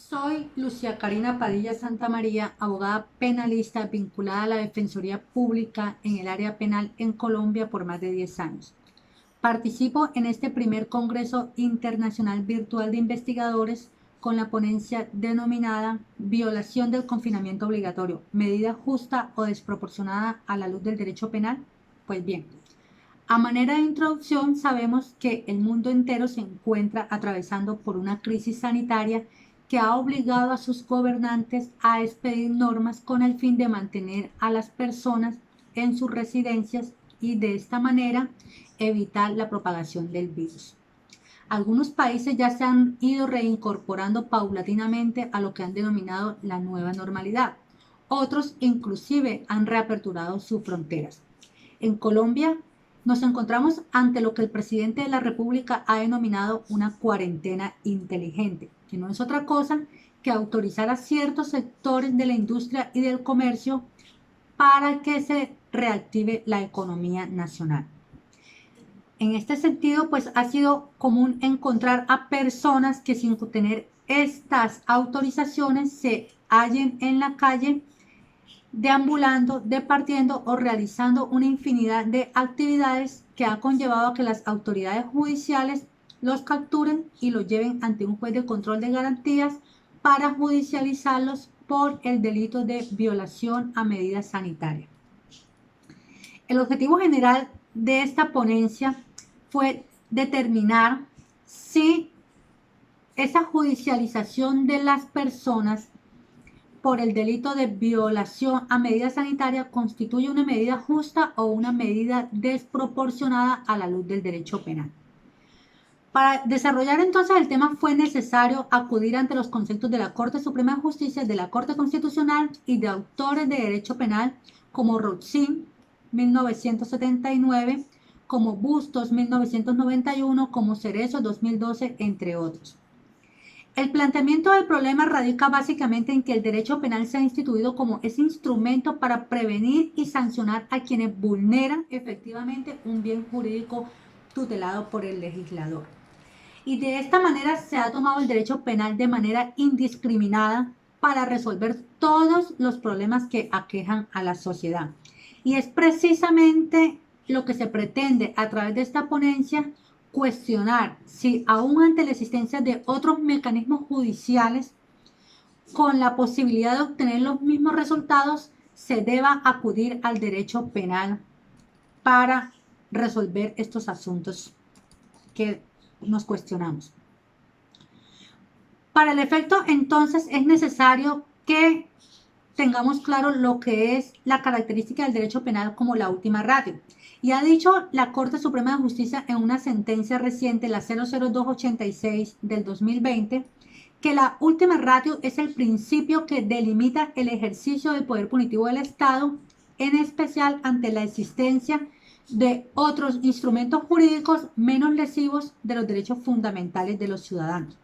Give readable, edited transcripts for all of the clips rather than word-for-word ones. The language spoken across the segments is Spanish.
Soy Lucia Karina Padilla Santamaría, abogada penalista vinculada a la Defensoría Pública en el área penal en Colombia por más de 10 años. Participo en este primer Congreso Internacional Virtual de Investigadores con la ponencia denominada Violación del confinamiento obligatorio, medida justa o desproporcionada a la luz del derecho penal. Pues bien, a manera de introducción, sabemos que el mundo entero se encuentra atravesando por una crisis sanitaria que ha obligado a sus gobernantes a expedir normas con el fin de mantener a las personas en sus residencias y de esta manera evitar la propagación del virus. Algunos países ya se han ido reincorporando paulatinamente a lo que han denominado la nueva normalidad. Otros inclusive han reaperturado sus fronteras. En Colombia nos encontramos ante lo que el presidente de la República ha denominado una cuarentena inteligente, que no es otra cosa que autorizar a ciertos sectores de la industria y del comercio para que se reactive la economía nacional. En este sentido, pues ha sido común encontrar a personas que sin tener estas autorizaciones se hallen en la calle deambulando, departiendo o realizando una infinidad de actividades que ha conllevado a que las autoridades judiciales los capturen y los lleven ante un juez de control de garantías para judicializarlos por el delito de violación a medidas sanitarias. El objetivo general de esta ponencia fue determinar si esa judicialización de las personas por el delito de violación a medida sanitaria constituye una medida justa o una medida desproporcionada a la luz del derecho penal. Para desarrollar entonces el tema fue necesario acudir ante los conceptos de la Corte Suprema de Justicia, de la Corte Constitucional y de autores de derecho penal como Roxin, 1979, como Bustos, 1991, como Cerezo, 2012, entre otros. El planteamiento del problema radica básicamente en que el derecho penal se ha instituido como ese instrumento para prevenir y sancionar a quienes vulneran efectivamente un bien jurídico tutelado por el legislador. Y de esta manera se ha tomado el derecho penal de manera indiscriminada para resolver todos los problemas que aquejan a la sociedad. Y es precisamente lo que se pretende a través de esta ponencia cuestionar si aún ante la existencia de otros mecanismos judiciales con la posibilidad de obtener los mismos resultados se deba acudir al derecho penal para resolver estos asuntos que nos cuestionamos. Para el efecto, entonces, es necesario que tengamos claro lo que es la característica del derecho penal como la última ratio. Y ha dicho la Corte Suprema de Justicia en una sentencia reciente, la 00286 del 2020, que la última ratio es el principio que delimita el ejercicio del poder punitivo del Estado, en especial ante la existencia de otros instrumentos jurídicos menos lesivos de los derechos fundamentales de los ciudadanos.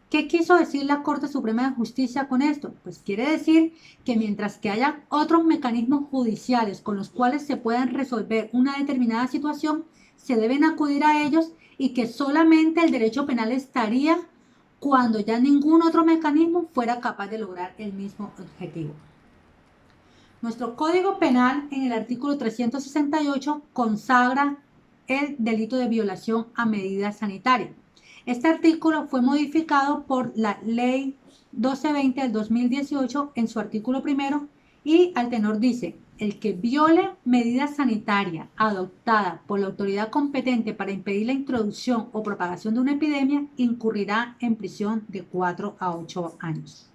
¿Qué quiso decir la Corte Suprema de Justicia con esto? Pues quiere decir que mientras que haya otros mecanismos judiciales con los cuales se puedan resolver una determinada situación, se deben acudir a ellos y que solamente el derecho penal estaría cuando ya ningún otro mecanismo fuera capaz de lograr el mismo objetivo. Nuestro Código Penal en el artículo 368 consagra el delito de violación a medida sanitaria. Este artículo fue modificado por la Ley 1220 del 2018 en su artículo primero y al tenor dice: el que viole medida sanitaria adoptada por la autoridad competente para impedir la introducción o propagación de una epidemia incurrirá en prisión de 4 a 8 años.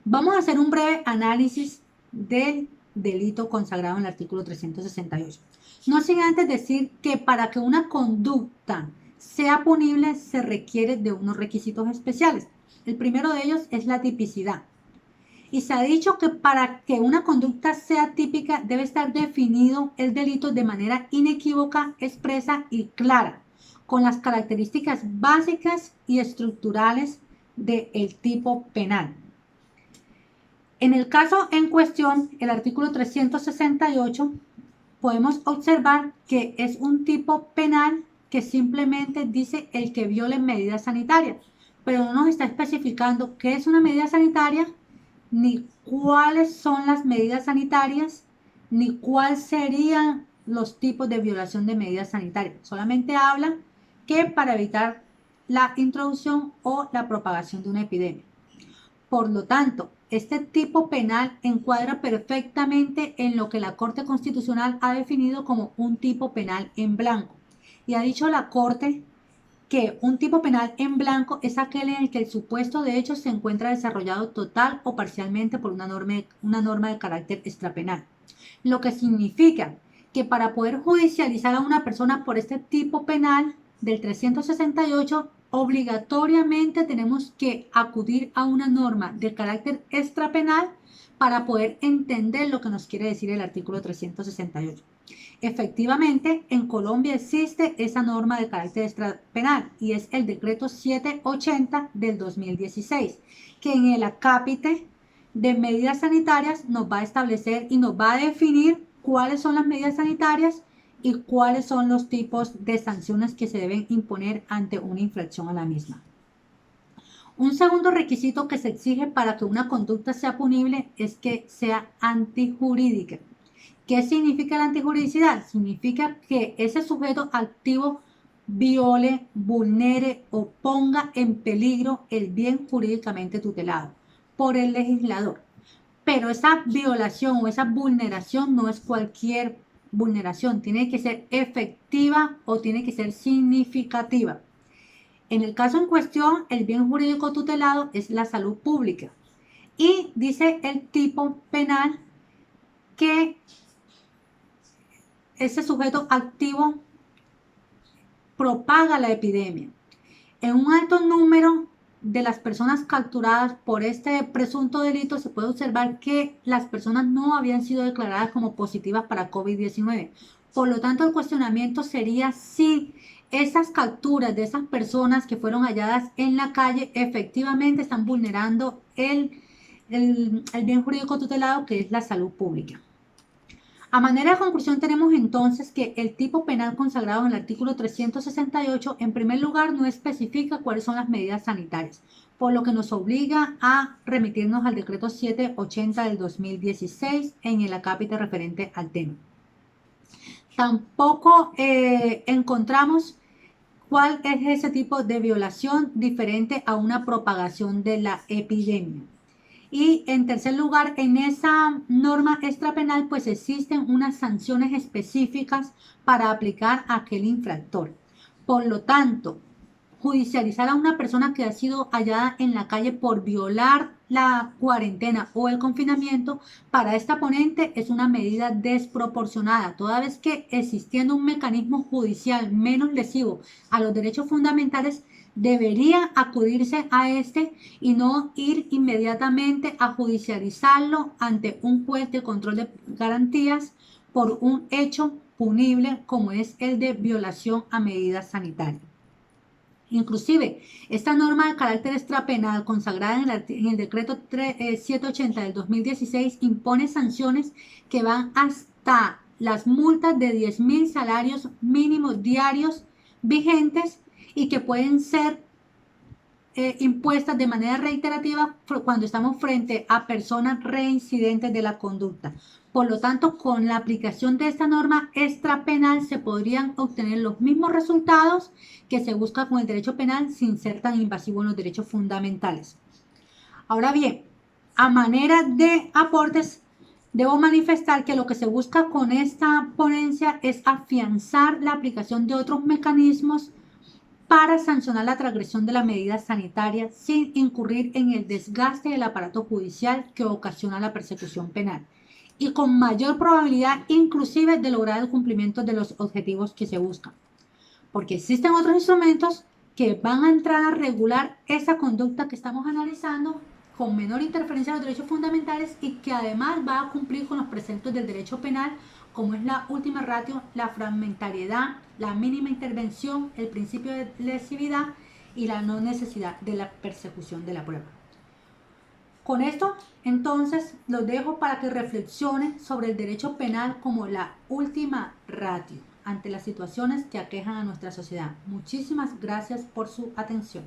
Vamos a hacer un breve análisis del delito consagrado en el artículo 368. No sin antes decir que para que una conducta sea punible se requiere de unos requisitos especiales. El primero de ellos es la tipicidad. Y se ha dicho que para que una conducta sea típica debe estar definido el delito de manera inequívoca, expresa y clara, con las características básicas y estructurales del tipo penal. En el caso en cuestión, el artículo 368, podemos observar que es un tipo penal que simplemente dice el que viole medidas sanitarias, pero no nos está especificando qué es una medida sanitaria, ni cuáles son las medidas sanitarias, ni cuáles serían los tipos de violación de medidas sanitarias. Solamente habla que para evitar la introducción o la propagación de una epidemia. Por lo tanto, este tipo penal encuadra perfectamente en lo que la Corte Constitucional ha definido como un tipo penal en blanco. Y ha dicho la Corte que un tipo penal en blanco es aquel en el que el supuesto de hecho se encuentra desarrollado total o parcialmente por una norma de carácter extrapenal. Lo que significa que para poder judicializar a una persona por este tipo penal del 368, obligatoriamente tenemos que acudir a una norma de carácter extrapenal para poder entender lo que nos quiere decir el artículo 368. Efectivamente, en Colombia existe esa norma de carácter extrapenal y es el decreto 780 del 2016, que en el acápite de medidas sanitarias nos va a establecer y nos va a definir cuáles son las medidas sanitarias y cuáles son los tipos de sanciones que se deben imponer ante una infracción a la misma. Un segundo requisito que se exige para que una conducta sea punible es que sea antijurídica. ¿Qué significa la antijuridicidad? Significa que ese sujeto activo viole, vulnere o ponga en peligro el bien jurídicamente tutelado por el legislador. Pero esa violación o esa vulneración no es cualquier vulneración, tiene que ser efectiva o tiene que ser significativa. En el caso en cuestión, el bien jurídico tutelado es la salud pública. Y dice el tipo penal que ese sujeto activo propaga la epidemia. En un alto número de las personas capturadas por este presunto delito se puede observar que las personas no habían sido declaradas como positivas para COVID-19. Por lo tanto, el cuestionamiento sería si esas capturas de esas personas que fueron halladas en la calle efectivamente están vulnerando el bien jurídico tutelado, que es la salud pública. A manera de conclusión tenemos entonces que el tipo penal consagrado en el artículo 368 en primer lugar no especifica cuáles son las medidas sanitarias, por lo que nos obliga a remitirnos al decreto 780 del 2016 en el acápite referente al tema. Tampoco encontramos cuál es ese tipo de violación diferente a una propagación de la epidemia. Y en tercer lugar, en esa norma extrapenal, pues existen unas sanciones específicas para aplicar a aquel infractor. Por lo tanto, judicializar a una persona que ha sido hallada en la calle por violar la cuarentena o el confinamiento, para esta ponente es una medida desproporcionada, toda vez que existiendo un mecanismo judicial menos lesivo a los derechos fundamentales, debería acudirse a este y no ir inmediatamente a judicializarlo ante un juez de control de garantías por un hecho punible como es el de violación a medidas sanitarias. Inclusive, esta norma de carácter extrapenal consagrada en el decreto 780 del 2016 impone sanciones que van hasta las multas de 10.000 salarios mínimos diarios vigentes y que pueden ser impuestas de manera reiterativa cuando estamos frente a personas reincidentes de la conducta. Por lo tanto, con la aplicación de esta norma extrapenal se podrían obtener los mismos resultados que se busca con el derecho penal sin ser tan invasivo en los derechos fundamentales. Ahora bien, a manera de aportes, debo manifestar que lo que se busca con esta ponencia es afianzar la aplicación de otros mecanismos para sancionar la transgresión de las medidas sanitarias sin incurrir en el desgaste del aparato judicial que ocasiona la persecución penal y con mayor probabilidad inclusive de lograr el cumplimiento de los objetivos que se buscan. Porque existen otros instrumentos que van a entrar a regular esa conducta que estamos analizando con menor interferencia de los derechos fundamentales y que además va a cumplir con los preceptos del derecho penal, como es la última ratio, la fragmentariedad, la mínima intervención, el principio de lesividad y la no necesidad de la persecución de la prueba. Con esto, entonces, los dejo para que reflexionen sobre el derecho penal como la última ratio ante las situaciones que aquejan a nuestra sociedad. Muchísimas gracias por su atención.